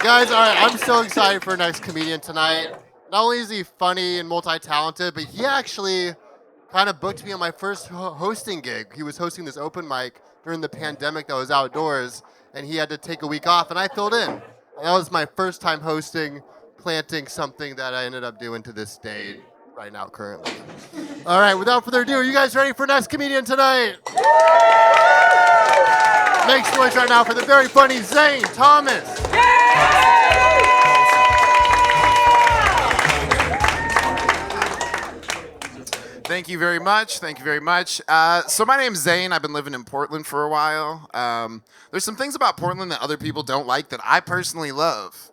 Guys, all right, I'm so excited for our next comedian tonight. Not only is he funny and multi-talented, but he actually kind of booked me on my first hosting gig. He was hosting this open mic during the pandemic that was outdoors, and he had to take a week off, and I filled in. And that was my first time hosting, planting something that I ended up doing to this day right now currently. All right, without further ado, are you guys ready for next comedian tonight? Make some noise right now for the very funny Zane Thomas. Thank you very much. Thank you very much. So my name's Zane. I've been living in Portland for a while. There's some things about Portland that other people don't like that I personally love.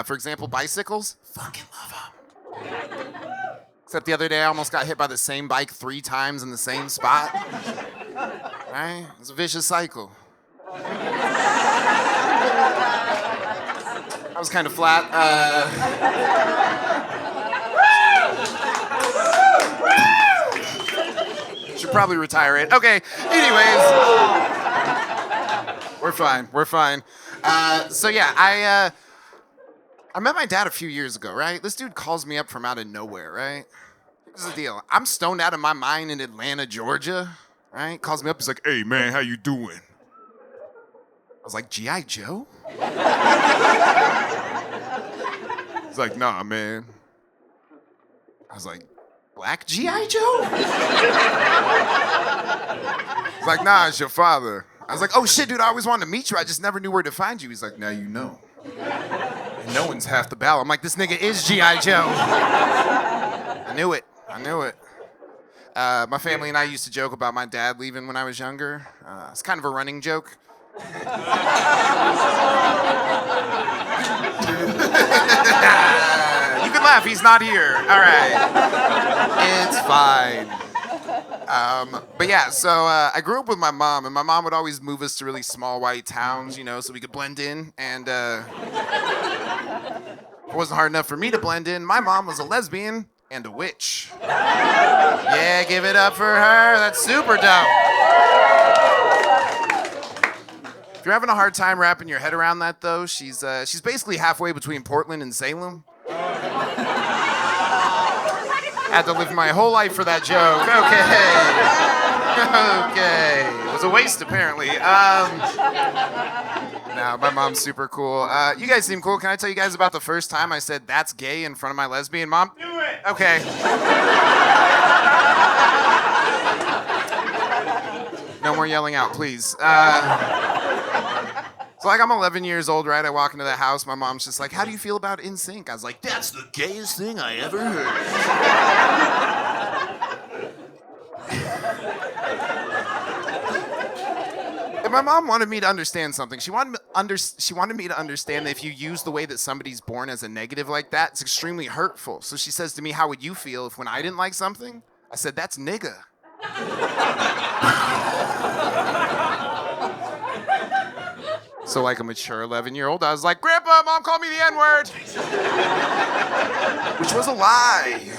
For example, bicycles. Fucking love them. Except the other day I almost got hit by the same bike 3 times in the same spot. Right? It's a vicious cycle. I was kind of flat. Should probably retire it. Okay, anyways. We're fine. So yeah, I met my dad a few years ago, right? This dude calls me up from out of nowhere, right? Here's the deal. I'm stoned out of my mind in Atlanta, Georgia, right? Calls me up, he's like, "Hey man, how you doing?" I was like, "G.I. Joe?" He's like, "Nah, man." I was like, "Black G.I. Joe?" He's like, "Nah, it's your father." I was like, "Oh shit, dude, I always wanted to meet you. I just never knew where to find you." He's like, "Now you know. And no one's half the battle." I'm like, "This nigga is G.I. Joe." I knew it. My family and I used to joke about my dad leaving when I was younger. It's kind of a running joke. You can laugh, he's not here. All right. It's fine. But yeah, so I grew up with my mom, and my mom would always move us to really small white towns, you know, so we could blend in. And it wasn't hard enough for me to blend in. My mom was a lesbian and a witch. Yeah, give it up for her. That's super dope. If you're having a hard time wrapping your head around that, though, she's basically halfway between Portland and Salem. Had to live my whole life for that joke. Okay. It was a waste, apparently. No, my mom's super cool. You guys seem cool. Can I tell you guys about the first time I said "that's gay" in front of my lesbian mom? Do it. Okay. No more yelling out, please. So like I'm 11 years old, right? I walk into the house. My mom's just like, "How do you feel about NSYNC?" I was like, "That's the gayest thing I ever heard." And my mom wanted me to understand something. She wanted me to understand that if you use the way that somebody's born as a negative like that, it's extremely hurtful. So she says to me, "How would you feel if when I didn't like something, I said, 'That's nigga'?" So like a mature 11-year-old, I was like, "Grandpa, Mom called me the N-word." Which was a lie.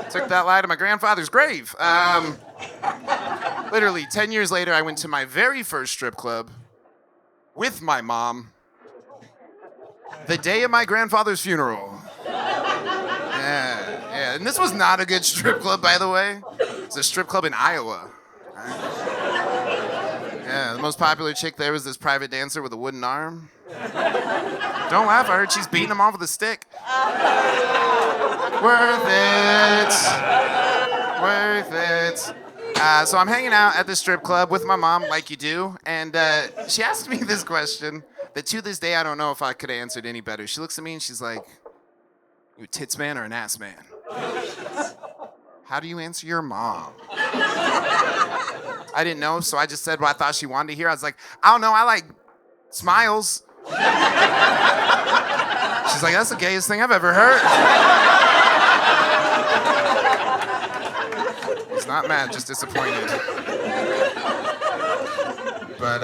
Took that lie to my grandfather's grave. Literally, 10 years later, I went to my very first strip club with my mom the day of my grandfather's funeral. Yeah. And this was not a good strip club, by the way. It's a strip club in Iowa. Yeah, the most popular chick there was this private dancer with a wooden arm. Don't laugh, I heard she's beating him off with a stick. Worth it. So I'm hanging out at this strip club with my mom, like you do, and she asked me this question that to this day I don't know if I could have answered any better. She looks at me and she's like, "You a tits man or an ass man?" How do you answer your mom? I didn't know, so I just said what I thought she wanted to hear. I was like, "I don't know, I like smiles." She's like, "That's the gayest thing I've ever heard." It's not mad, just disappointed. But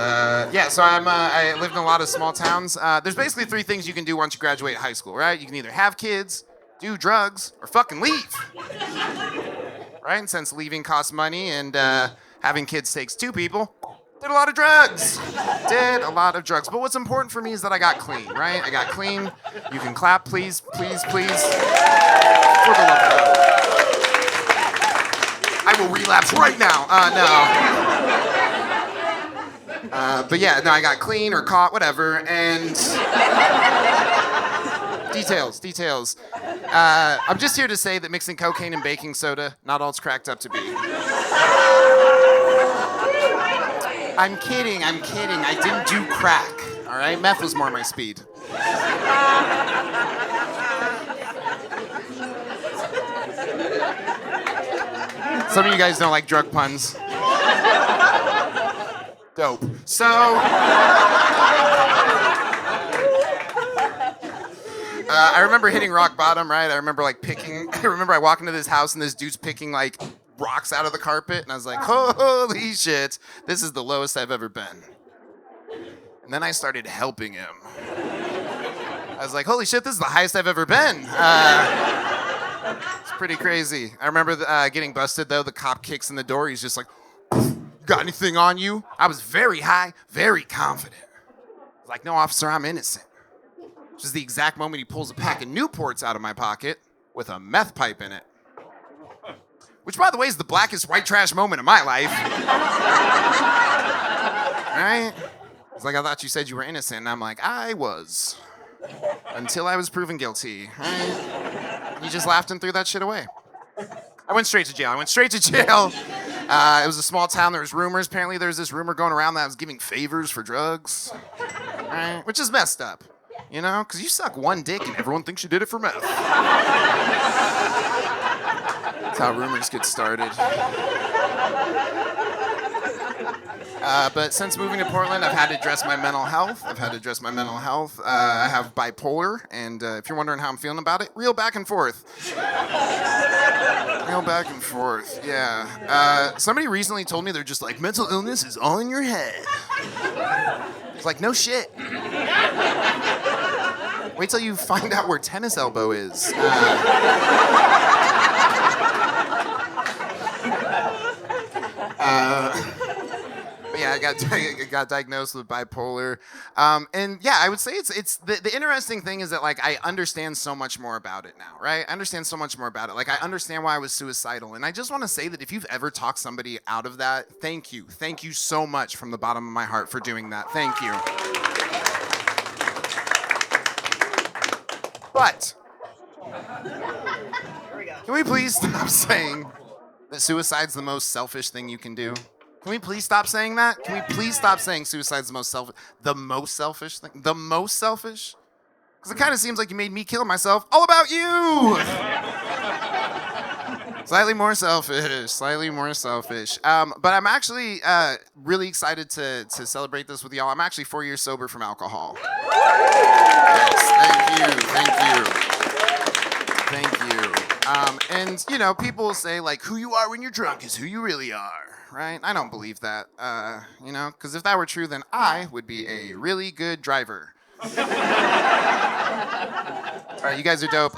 yeah, so I lived in a lot of small towns. There's basically 3 things you can do once you graduate high school, right? You can either have kids, do drugs, or fucking leave. Right? And since leaving costs money and having kids takes 2 people, Did a lot of drugs. Did a lot of drugs. But what's important for me is that I got clean, right? I got clean. You can clap, please, please, please. For the love of God. I will relapse right now. No. But yeah, no, I got clean or caught, whatever. And details. I'm just here to say that mixing cocaine and baking soda, not all it's cracked up to be. I'm kidding. I didn't do crack, all right? Meth was more my speed. Some of you guys don't like drug puns. Dope. So, I remember hitting rock bottom, right? I remember I walk into this house and this dude's picking like rocks out of the carpet, and I was like, holy shit, this is the lowest I've ever been. And then I started helping him. I was like, holy shit, this is the highest I've ever been. It's pretty crazy. I remember getting busted, though. The cop kicks in the door. He's just like, got anything on you? I was very high, very confident. I was like, no, officer, I'm innocent. Which is the exact moment he pulls a pack of Newports out of my pocket with a meth pipe in it. Which, by the way, is the blackest white trash moment of my life. Right? It's like, I thought you said you were innocent. And I'm like, I was. Until I was proven guilty. Right? You just laughed and threw that shit away. I went straight to jail. It was a small town. There was rumors. Apparently, there was this rumor going around that I was giving favors for drugs. Right? Which is messed up. You know? Because you suck one dick and everyone thinks you did it for meth. That's how rumors get started. But since moving to Portland, I've had to address my mental health. I have bipolar, and if you're wondering how I'm feeling about it, real back and forth. Yeah. Somebody recently told me they're just like, mental illness is all in your head. It's like, no shit. Wait till you find out where tennis elbow is. But yeah, I got diagnosed with bipolar, and yeah, I would say it's the interesting thing is that like I understand so much more about it now, right? I understand so much more about it. Like I understand why I was suicidal, and I just want to say that if you've ever talked somebody out of that, thank you so much from the bottom of my heart for doing that. Thank you. But can we please stop saying that suicide's the most selfish thing you can do? Can we please stop saying that? Can we please stop saying suicide's the most selfish thing? The most selfish? Because it kind of seems like you made me kill myself all about you. Slightly more selfish. But I'm actually really excited to celebrate this with y'all. I'm actually 4 years sober from alcohol. Yes, thank you. And, you know, people will say, like, who you are when you're drunk is who you really are, right? I don't believe that, you know, because if that were true, then I would be a really good driver. All right, you guys are dope.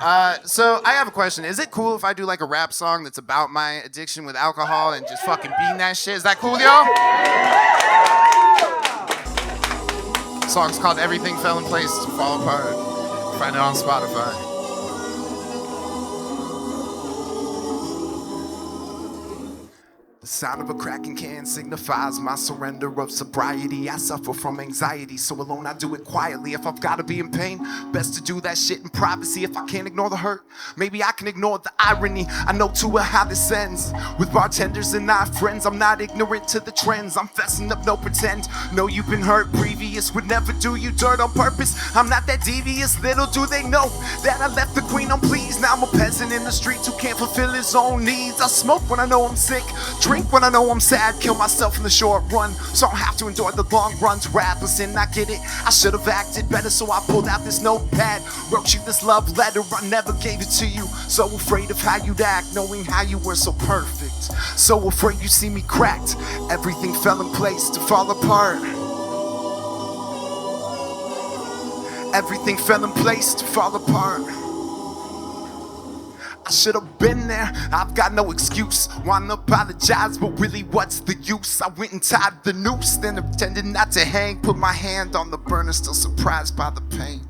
So I have a question. Is it cool if I do, like, a rap song that's about my addiction with alcohol and just fucking being that shit? Is that cool with y'all? The song's called Everything Fell in Place to Fall Apart. Find it on Spotify. The sound of a cracking can signifies my surrender of sobriety. I suffer from anxiety, so alone I do it quietly. If I've got to be in pain, best to do that shit in privacy. If I can't ignore the hurt, maybe I can ignore the irony. I know too well how this ends. With bartenders and not friends, I'm not ignorant to the trends. I'm fessing up, no pretend. Know you've been hurt previous, would never do you dirt on purpose. I'm not that devious, little do they know that I left the queen unpleased. Now I'm a peasant in the streets who can't fulfill his own needs. I smoke when I know I'm sick, drink when I know I'm sad, kill myself in the short run, so I don't have to endure the long runs. Rappers and I get it, I should have acted better, so I pulled out this notepad, wrote you this love letter, I never gave it to you. So afraid of how you'd act, knowing how you were so perfect. So afraid you see me cracked, everything fell in place to fall apart. Everything fell in place to fall apart. I should have been there, I've got no excuse. Wanna apologize, but really what's the use? I went and tied the noose, then pretended not to hang. Put my hand on the burner, still surprised by the pain.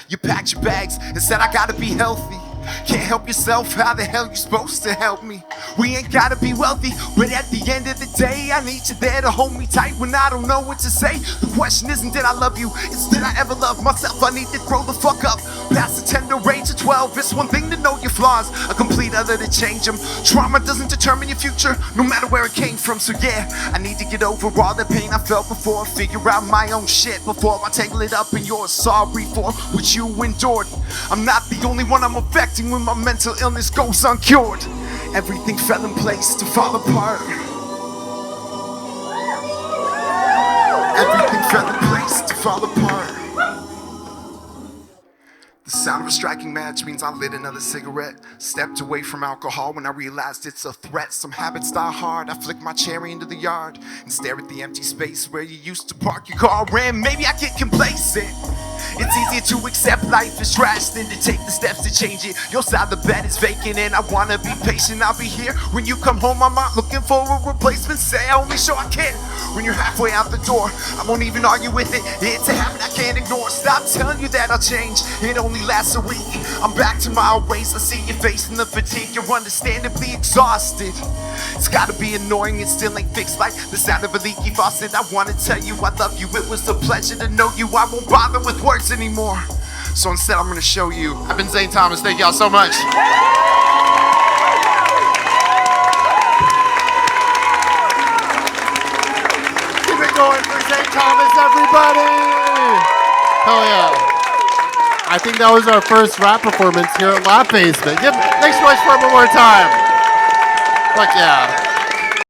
You packed your bags and said I gotta be healthy. Can't help yourself, how the hell you supposed to help me? We ain't gotta be wealthy, but at the end of the day, I need you there to hold me tight when I don't know what to say. The question isn't did I love you, it's did I ever love myself? I need to grow the fuck up, past the tender age of 12. It's one thing to know your flaws, a complete other to change them. Trauma doesn't determine your future, no matter where it came from. So yeah, I need to get over all the pain I felt before, figure out my own shit before I tangle it up in yours. Sorry for what you endured. I'm not the only one I'm affecting when my mental illness goes uncured. Everything fell in place to fall apart. Everything fell in place to fall apart. The sound of a striking match means I lit another cigarette. Stepped away from alcohol when I realized it's a threat. Some habits die hard. I flick my cherry into the yard and stare at the empty space where you used to park your car. And maybe I get complacent. It's easier to accept life is trash than to take the steps to change it. Your side of the bed is vacant and I wanna be patient. I'll be here when you come home. I'm not looking for a replacement. Say I only show I can when you're halfway out the door. I won't even argue with it. It's a habit I can't ignore. Stop telling you that I'll change. It only lasts a week. I'm back to my old ways. I see your face in the fatigue. You're understandably exhausted. It's gotta be annoying. It still ain't fixed like the sound of a leaky faucet. I wanna tell you I love you. It was a pleasure to know you. I won't bother with words anymore. So instead I'm gonna show you. I've been Zane Thomas. Thank y'all so much. Keep it going for Zane Thomas, everybody! Hell yeah. I think that was our first rap performance here at Lap Basement. Make some noise for him one more time. Fuck yeah.